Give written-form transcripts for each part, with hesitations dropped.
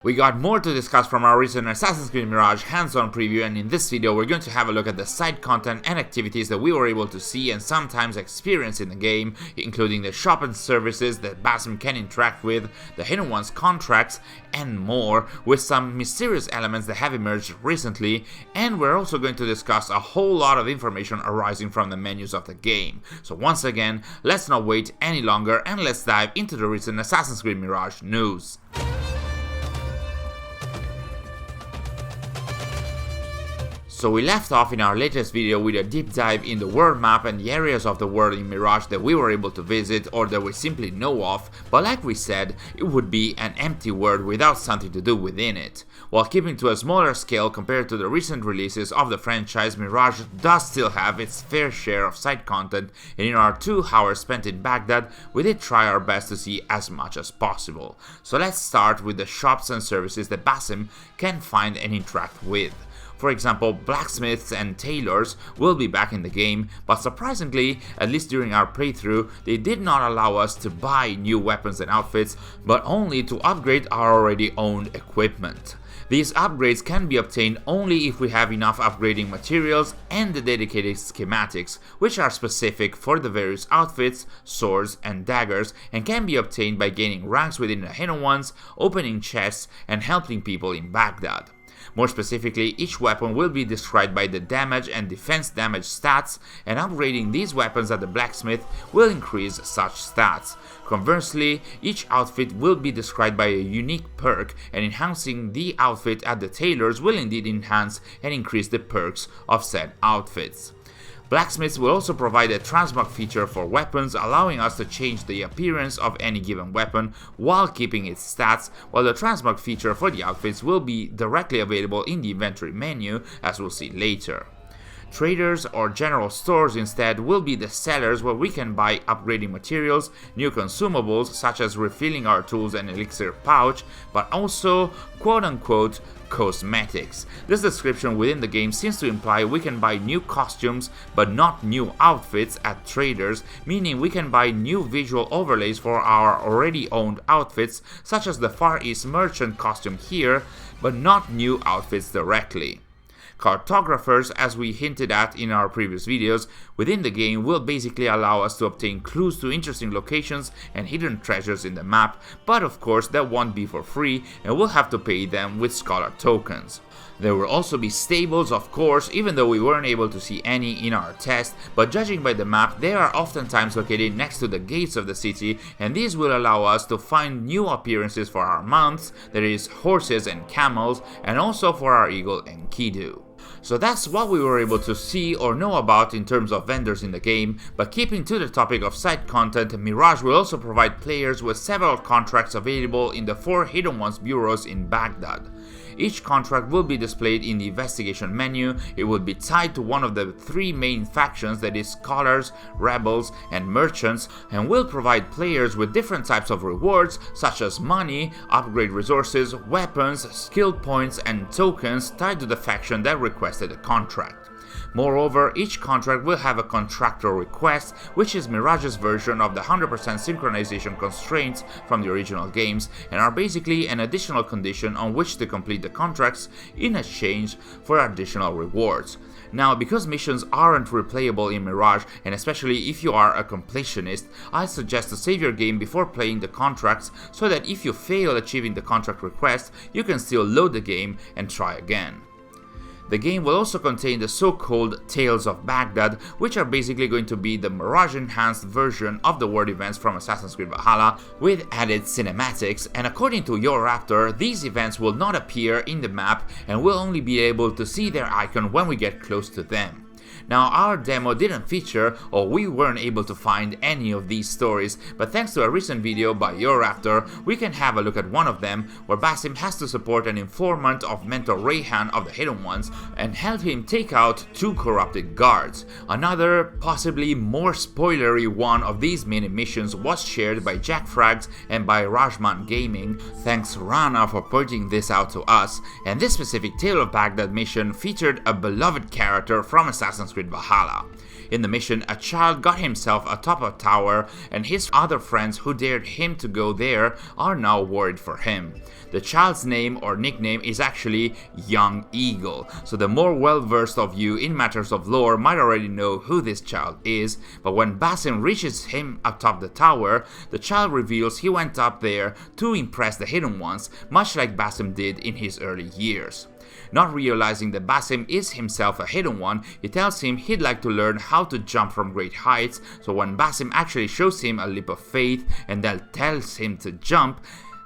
We got more to discuss from our recent Assassin's Creed Mirage hands-on preview, and in this video we're going to have a look at the side content and activities that we were able to see and sometimes experience in the game, including the shop and services that Basim can interact with, the Hidden Ones contracts, and more, with some mysterious elements that have emerged recently, and we're also going to discuss a whole lot of information arising from the menus of the game. So once again, let's not wait any longer and let's dive into the recent Assassin's Creed Mirage news. So we left off in our latest video with a deep dive in the world map and the areas of the world in Mirage that we were able to visit or that we simply know of, but like we said, it would be an empty world without something to do within it. While keeping to a smaller scale compared to the recent releases of the franchise, Mirage does still have its fair share of side content, and in our 2 hours spent in Baghdad, we did try our best to see as much as possible. So let's start with the shops and services that Basim can find and interact with. For example, blacksmiths and tailors will be back in the game, but surprisingly, at least during our playthrough, they did not allow us to buy new weapons and outfits, but only to upgrade our already owned equipment. These upgrades can be obtained only if we have enough upgrading materials and the dedicated schematics, which are specific for the various outfits, swords, and daggers, and can be obtained by gaining ranks within the Hidden Ones, opening chests, and helping people in Baghdad. More specifically, each weapon will be described by the damage and defense damage stats, and upgrading these weapons at the blacksmith will increase such stats. Conversely, each outfit will be described by a unique perk, and enhancing the outfit at the tailors will indeed enhance and increase the perks of said outfits. Blacksmiths will also provide a transmog feature for weapons, allowing us to change the appearance of any given weapon while keeping its stats, while the transmog feature for the outfits will be directly available in the inventory menu, as we'll see later. Traders or general stores instead will be the sellers where we can buy upgrading materials, new consumables such as refilling our tools and elixir pouch, but also quote-unquote cosmetics. This description within the game seems to imply we can buy new costumes but not new outfits at traders, meaning we can buy new visual overlays for our already owned outfits, such as the Far East merchant costume here, but not new outfits directly. Cartographers, as we hinted at in our previous videos, within the game will basically allow us to obtain clues to interesting locations and hidden treasures in the map, but of course that won't be for free and we'll have to pay them with scholar tokens. There will also be stables, of course, even though we weren't able to see any in our test, but judging by the map, they are oftentimes located next to the gates of the city, and these will allow us to find new appearances for our mounts, that is, horses and camels, and also for our eagle and Kidu. So that's what we were able to see or know about in terms of vendors in the game, but keeping to the topic of side content, Mirage will also provide players with several contracts available in the 4 Hidden Ones bureaus in Baghdad. Each contract will be displayed in the investigation menu. It will be tied to one of the 3 main factions, that is scholars, rebels, and merchants, and will provide players with different types of rewards such as money, upgrade resources, weapons, skill points, and tokens tied to the faction that requested a contract. Moreover, each contract will have a contractor request, which is Mirage's version of the 100% synchronization constraints from the original games, and are basically an additional condition on which to complete the contracts in exchange for additional rewards. Now, because missions aren't replayable in Mirage, and especially if you are a completionist, I suggest to save your game before playing the contracts, so that if you fail achieving the contract request, you can still load the game and try again. The game will also contain the so-called Tales of Baghdad, which are basically going to be the Mirage-enhanced version of the world events from Assassin's Creed Valhalla, with added cinematics, and according to Your Raptor, these events will not appear in the map and we'll only be able to see their icon when we get close to them. Now, our demo didn't feature, or we weren't able to find any of these stories, but thanks to a recent video by Your Raptor, we can have a look at one of them, where Basim has to support an informant of Mentor Rayhan of the Hidden Ones, and help him take out 2 corrupted guards. Another, possibly more spoilery one of these mini missions was shared by Jack Frags and by Rajman Gaming, thanks Rana for pointing this out to us, and this specific Tale of Baghdad mission featured a beloved character from Assassin's Assassin's Creed Valhalla. In the mission, a child got himself atop a tower, and his other friends who dared him to go there are now worried for him. The child's name or nickname is actually Young Eagle, so the more well-versed of you in matters of lore might already know who this child is, but when Basim reaches him atop the tower, the child reveals he went up there to impress the Hidden Ones, much like Basim did in his early years. Not realizing that Basim is himself a Hidden One, he tells him he'd like to learn how to jump from great heights, so when Basim actually shows him a leap of faith and then tells him to jump,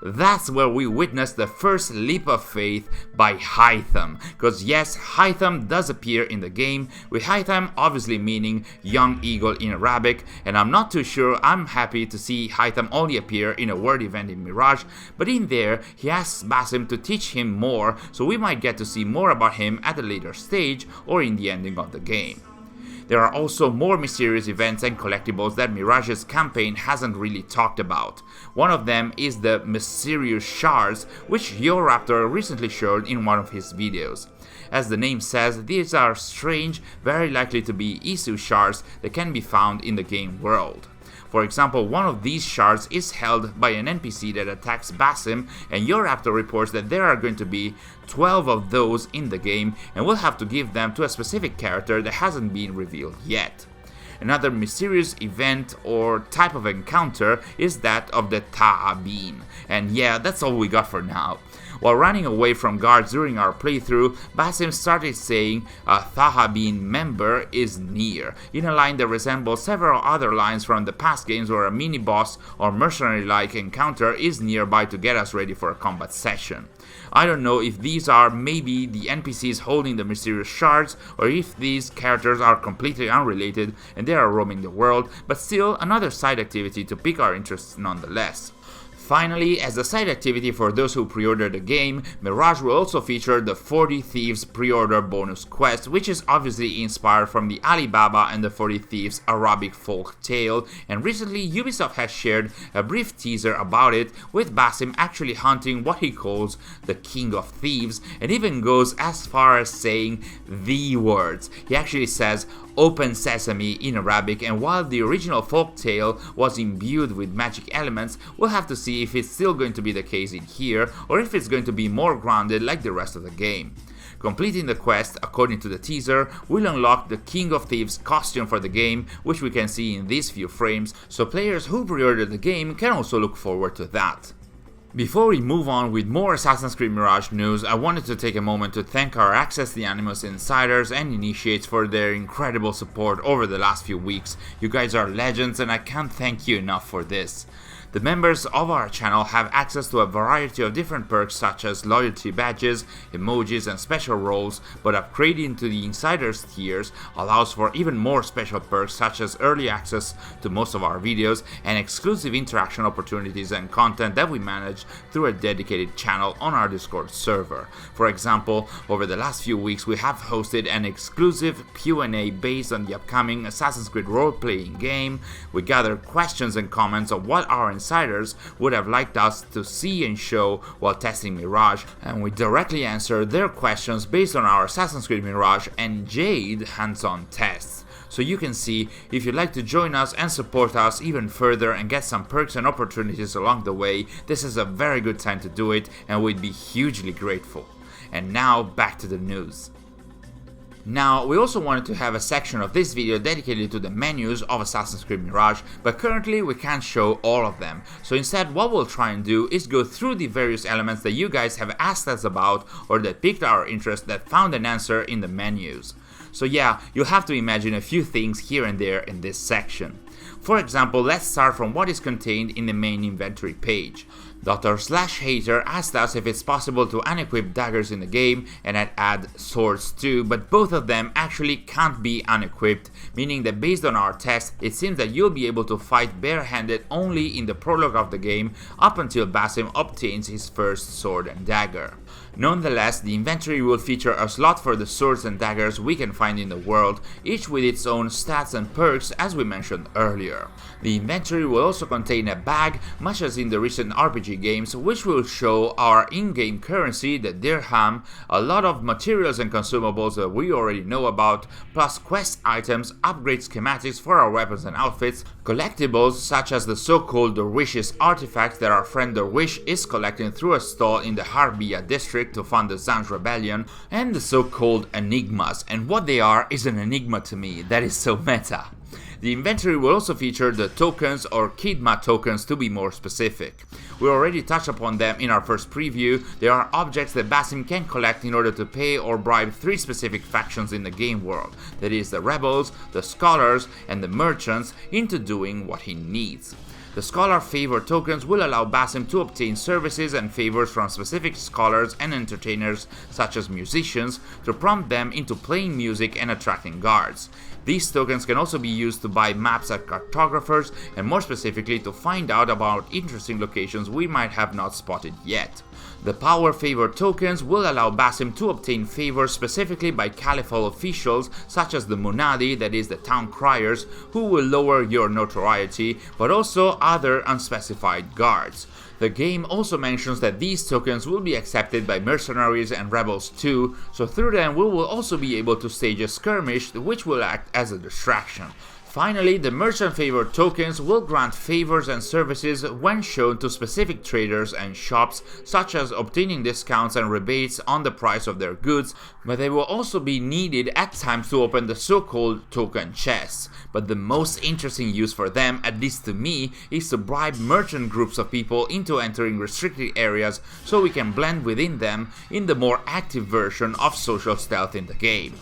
that's where we witness the first leap of faith by Hytham. Because yes, Hytham does appear in the game, with Hytham obviously meaning Young Eagle in Arabic, and I'm not too sure I'm happy to see Hytham only appear in a word event in Mirage, but in there he asks Basim to teach him more, so we might get to see more about him at a later stage or in the ending of the game. There are also more mysterious events and collectibles that Mirage's campaign hasn't really talked about. One of them is the mysterious shards, which Yoraptor recently showed in one of his videos. As the name says, these are strange, very likely to be Isu shards that can be found in the game world. For example, one of these shards is held by an NPC that attacks Basim, and Yoraptor reports that there are going to be 12 of those in the game, and we'll have to give them to a specific character that hasn't been revealed yet. Another mysterious event or type of encounter is that of the Ta'abin, and yeah, that's all we got for now. While running away from guards during our playthrough, Basim started saying a Thahabin member is near, in a line that resembles several other lines from the past games where a mini-boss or mercenary-like encounter is nearby to get us ready for a combat session. I don't know if these are maybe the NPCs holding the mysterious shards, or if these characters are completely unrelated and they are roaming the world, but still another side activity to pique our interest nonetheless. Finally, as a side activity for those who pre-order the game, Mirage will also feature the 40 Thieves pre-order bonus quest, which is obviously inspired from the Alibaba and the 40 Thieves Arabic folk tale, and recently Ubisoft has shared a brief teaser about it, with Basim actually hunting what he calls the King of Thieves, and even goes as far as saying the words. He actually says Open Sesame in Arabic, and while the original folk tale was imbued with magic elements, we'll have to see if it's still going to be the case in here, or if it's going to be more grounded like the rest of the game. Completing the quest, according to the teaser, will unlock the King of Thieves costume for the game, which we can see in these few frames, so players who pre-ordered the game can also look forward to that. Before we move on with more Assassin's Creed Mirage news, I wanted to take a moment to thank our Access the Animus insiders and initiates for their incredible support over the last few weeks. You guys are legends, and I can't thank you enough for this. The members of our channel have access to a variety of different perks such as loyalty badges, emojis and special roles, but upgrading to the Insiders tiers allows for even more special perks such as early access to most of our videos and exclusive interaction opportunities and content that we manage through a dedicated channel on our Discord server. For example, over the last few weeks we have hosted an exclusive Q&A based on the upcoming Assassin's Creed role-playing game. We gathered questions and comments on what our insiders would have liked us to see and show while testing Mirage, and we directly answered their questions based on our Assassin's Creed Mirage and Jade hands-on tests. So you can see, if you'd like to join us and support us even further and get some perks and opportunities along the way, this is a very good time to do it, and we'd be hugely grateful. And now back to the news. Now, we also wanted to have a section of this video dedicated to the menus of Assassin's Creed Mirage, but currently we can't show all of them. So instead, what we'll try and do is go through the various elements that you guys have asked us about or that piqued our interest that found an answer in the menus. So yeah, you'll have to imagine a few things here and there in this section. For example, let's start from what is contained in the main inventory page. Dr./Hater asked us if it's possible to unequip daggers in the game and add swords too, but both of them actually can't be unequipped, meaning that based on our test, it seems that you'll be able to fight barehanded only in the prologue of the game up until Basim obtains his first sword and dagger. Nonetheless, the inventory will feature a slot for the swords and daggers we can find in the world, each with its own stats and perks as we mentioned earlier. The inventory will also contain a bag, much as in the recent RPG strategy games, which will show our in-game currency, the dirham, a lot of materials and consumables that we already know about, plus quest items, upgrade schematics for our weapons and outfits, collectibles such as the so-called Derwish's artifacts that our friend Derwish is collecting through a stall in the Harbiya district to fund the Zanj rebellion, and the so-called enigmas, and what they are is an enigma to me, that is so meta. The inventory will also feature the tokens, or Kidma tokens to be more specific. We already touched upon them in our first preview. They are objects that Basim can collect in order to pay or bribe 3 specific factions in the game world, that is the rebels, the scholars, and the merchants, into doing what he needs. The Scholar Favor tokens will allow Basim to obtain services and favors from specific scholars and entertainers such as musicians to prompt them into playing music and attracting guards. These tokens can also be used to buy maps at cartographers and more specifically to find out about interesting locations we might have not spotted yet. The Power Favor tokens will allow Basim to obtain favors specifically by caliphal officials such as the Munadi, that is the town criers, who will lower your notoriety, but also other unspecified guards. The game also mentions that these tokens will be accepted by mercenaries and rebels too, so through them we will also be able to stage a skirmish which will act as a distraction. Finally, the Merchant Favor tokens will grant favors and services when shown to specific traders and shops, such as obtaining discounts and rebates on the price of their goods, but they will also be needed at times to open the so-called token chests. But the most interesting use for them, at least to me, is to bribe merchant groups of people into entering restricted areas so we can blend within them in the more active version of social stealth in the game.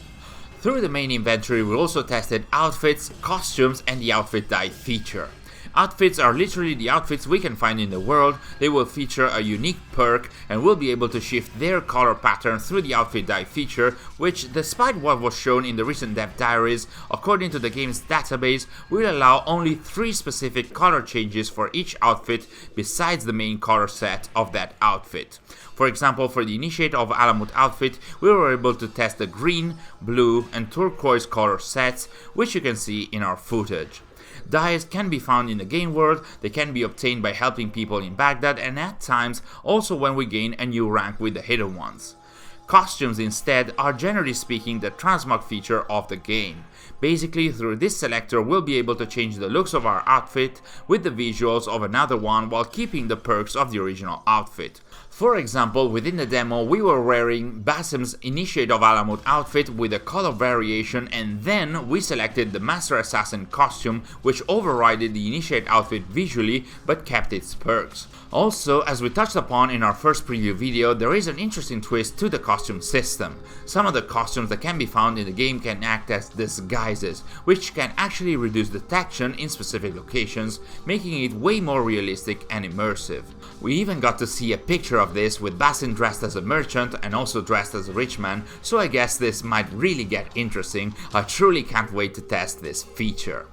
Through the main inventory we also tested outfits, costumes, and the outfit dye feature. Outfits are literally the outfits we can find in the world. They will feature a unique perk and will be able to shift their color pattern through the outfit dye feature, which, despite what was shown in the recent dev diaries, according to the game's database, will allow only 3 specific color changes for each outfit besides the main color set of that outfit. For example, for the Initiate of Alamut outfit, we were able to test the green, blue, and turquoise color sets, which you can see in our footage. Dyes can be found in the game world, they can be obtained by helping people in Baghdad, and at times also when we gain a new rank with the hidden ones. Costumes instead are generally speaking the transmog feature of the game. Basically, through this selector we'll be able to change the looks of our outfit with the visuals of another one while keeping the perks of the original outfit. For example, within the demo we were wearing Basim's Initiate of Alamut outfit with a color variation, and then we selected the Master Assassin costume, which overrided the Initiate outfit visually but kept its perks. Also, as we touched upon in our first preview video, there is an interesting twist to the costume system. Some of the costumes that can be found in the game can act as disguises, which can actually reduce detection in specific locations, making it way more realistic and immersive. We even got to see a picture of this with Basim dressed as a merchant and also dressed as a rich man, so I guess this might really get interesting. I truly can't wait to test this feature.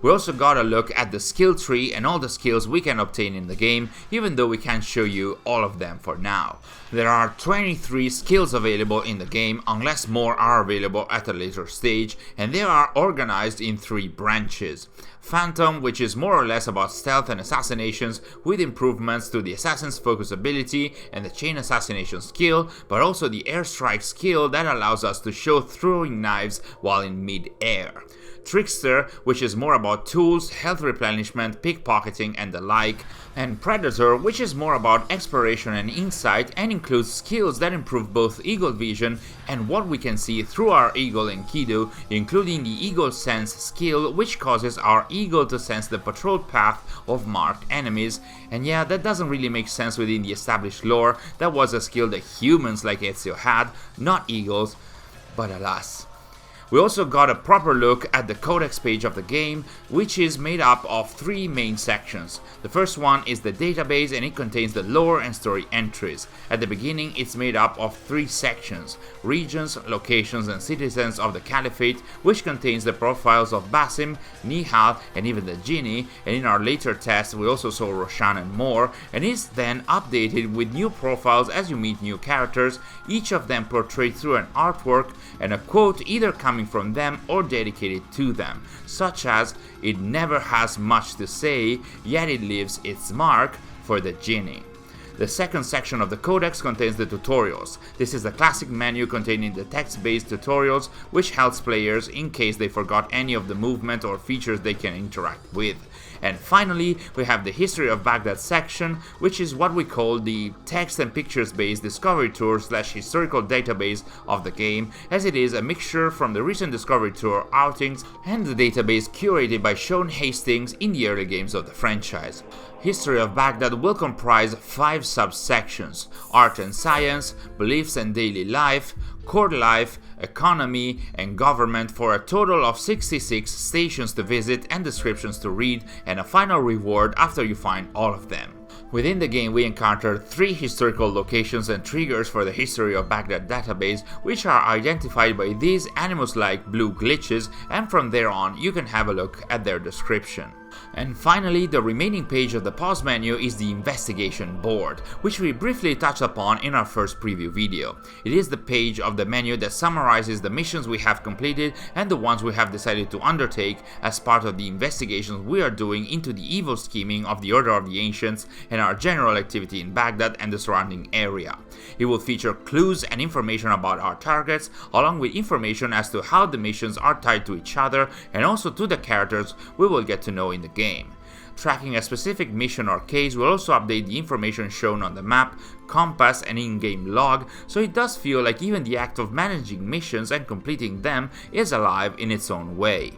We also got a look at the skill tree and all the skills we can obtain in the game, even though we can't show you all of them for now. There are 23 skills available in the game, unless more are available at a later stage, and they are organized in 3 branches. Phantom, which is more or less about stealth and assassinations with improvements to the assassin's focus ability and the chain assassination skill, but also the airstrike skill that allows us to show throwing knives while in mid-air. Trickster, which is more about tools, health replenishment, pickpocketing, and the like, and Predator, which is more about exploration and insight and includes skills that improve both eagle vision and what we can see through our eagle and Kido, including the Eagle Sense skill, which causes our eagle to sense the patrol path of marked enemies. And yeah, that doesn't really make sense within the established lore. That was a skill that humans like Ezio had, not eagles, but alas. We also got a proper look at the Codex page of the game, which is made up of 3 main sections. The first one is the database, and it contains the lore and story entries. At the beginning it's made up of 3 sections: regions, locations, and citizens of the Caliphate, which contains the profiles of Basim, Nihal, and even the Genie, and in our later tests we also saw Roshan and more, and is then updated with new profiles as you meet new characters, each of them portrayed through an artwork and a quote either coming from them or dedicated to them, such as "It never has much to say, yet it leaves its mark" for the Genie. The second section of the Codex contains the tutorials. This is the classic menu containing the text-based tutorials, which helps players in case they forgot any of the movement or features they can interact with. And finally, we have the History of Baghdad section, which is what we call the text and pictures based discovery tour / historical database of the game, as it is a mixture from the recent discovery tour outings and the database curated by Sean Hastings in the early games of the franchise. History of Baghdad will comprise 5 subsections: art and science, beliefs and daily life, court life, economy, and government, for a total of 66 stations to visit and descriptions to read, and a final reward after you find all of them. Within the game we encounter 3 historical locations and triggers for the History of Baghdad database, which are identified by these animus-like blue glitches, and from there on you can have a look at their description. And finally, the remaining page of the pause menu is the investigation board, which we briefly touched upon in our first preview video. It is the page of the menu that summarizes the missions we have completed and the ones we have decided to undertake as part of the investigations we are doing into the evil scheming of the Order of the Ancients and our general activity in Baghdad and the surrounding area. It will feature clues and information about our targets, along with information as to how the missions are tied to each other and also to the characters we will get to know in the game. Tracking a specific mission or case will also update the information shown on the map, compass, and in-game log, so it does feel like even the act of managing missions and completing them is alive in its own way.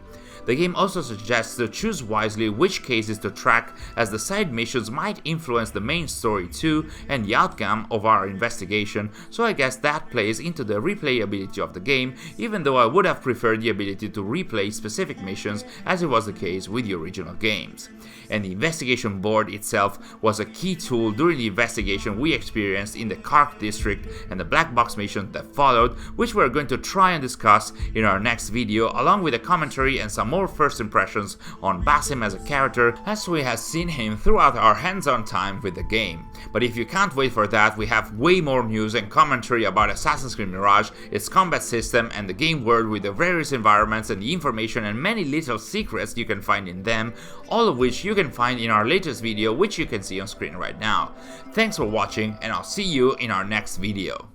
The game also suggests to choose wisely which cases to track, as the side missions might influence the main story too and the outcome of our investigation, so I guess that plays into the replayability of the game, even though I would have preferred the ability to replay specific missions as it was the case with the original games. And the investigation board itself was a key tool during the investigation we experienced in the Kark district and the black box mission that followed, which we're going to try and discuss in our next video, along with a commentary and some more first impressions on Basim as a character, as we have seen him throughout our hands-on time with the game. But if you can't wait for that, we have way more news and commentary about Assassin's Creed Mirage, its combat system, and the game world with the various environments and the information and many little secrets you can find in them, all of which you can find in our latest video, which you can see on screen right now. Thanks for watching, and I'll see you in our next video.